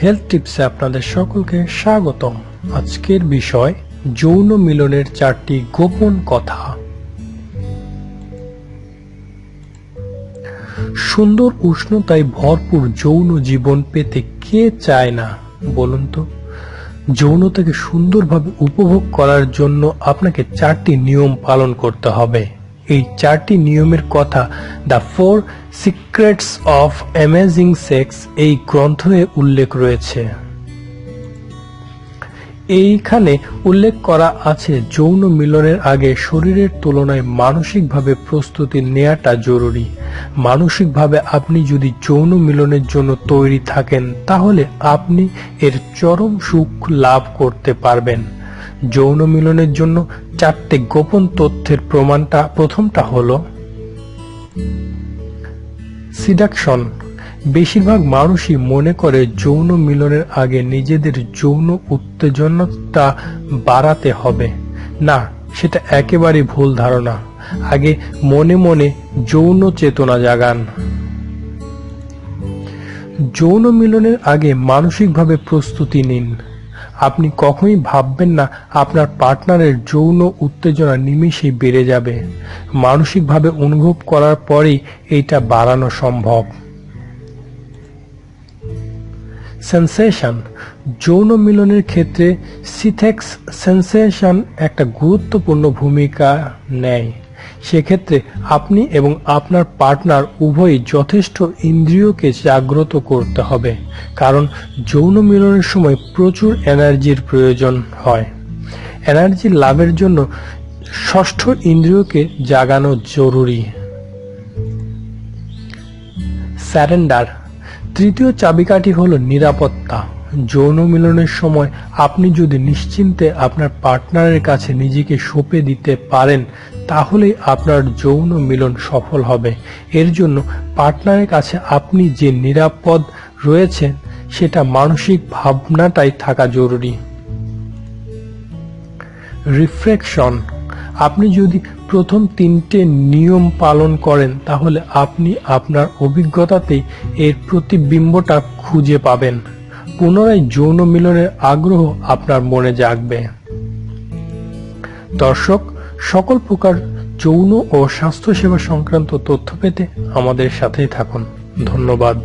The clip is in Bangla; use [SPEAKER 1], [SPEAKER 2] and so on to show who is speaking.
[SPEAKER 1] হেলথ টিপসে আপনাদের সকলকে স্বাগতম। আজকের বিষয় যৌন মিলনের 4টি গোপন কথা। সুন্দর উষ্ণতায় ভরপুর যৌন জীবন পেতে কে চায় না বলুন তো? যৌনতাকে সুন্দরভাবে উপভোগ করার জন্য আপনাকে 4টি নিয়ম পালন করতে হবে। এই 4টি নিয়মের কথা the 4 secrets of amazing sex এই গ্রন্থে উল্লেখ রয়েছে। এইখানে উল্লেখ করা আছে যৌন মিলনের আগে শরীরের তুলনায় মানসিকভাবে প্রস্তুতি নেওয়াটা জরুরি। মানসিকভাবে আপনি যদি যৌন মিলনের জন্য তৈরি থাকেন তাহলে আপনি এর চরম সুখ লাভ করতে পারবেন। যৌন মিলনের জন্য 4টে গোপন তথ্যের প্রথমটা হলো সিডাকশন। বেশিরভাগ মানুষই মনে করে যৌন মিলনের আগে নিজেদের যৌন উত্তেজনাটা বাড়াতে হবে। না, সেটা একেবারে ভুল ধারণা। আগে মনে মনে যৌন চেতনা জাগান। যৌন মিলনের আগে মানসিকভাবে প্রস্তুতি নিন। আপনি কখনোই ভাববেন না আপনার পার্টনারের যৌন উত্তেজনা নিমেষেই বেড়ে যাবে। মানসিকভাবে অনুভব করার পরেই এটা বাড়ানো সম্ভব। সেন্সেশন। যৌন মিলনের ক্ষেত্রে সিথেক্স সেন্সেশন একটা গুরুত্বপূর্ণ ভূমিকা নেয়। সেক্ষেত্রে আপনি এবং আপনার পার্টনার উভয়ই যথেষ্ট ইন্দ্রিয়কে জাগ্রত করতে হবে, কারণ যৌন মিলনের সময় প্রচুর এনার্জির প্রয়োজন হয়। এনার্জি লাভের জন্য ষষ্ঠ ইন্দ্রিয়কে জাগানো জরুরি। স্যারেন্ডার। তৃতীয় চাবিকাঠি হলো নিরাপত্তা। যৌন মিলনের সময় আপনি যদি নিশ্চিন্তে আপনার পার্টনারের কাছে নিজেকে সঁপে দিতে পারেন তাহলেই আপনার যৌন মিলন সফল হবে। এর জন্য পার্টনারের কাছে আপনি যে নিরাপদ রয়েছেন সেটা মানসিক ভাবনাটাই থাকা জরুরি। রিফ্লেকশন। আপনি যদি প্রথম 3টে নিয়ম পালন করেন তাহলে আপনি আপনার অভিজ্ঞতাতেই এর প্রতিবিম্বটা খুঁজে পাবেন। পুনরায় যৌন মিলনের আগ্রহ আপনার মনে জাগবে। দর্শক, সকল প্রকার যৌন ও স্বাস্থ্যসেবা সংক্রান্ত তথ্য পেতে আমাদের সাথেই থাকুন। ধন্যবাদ।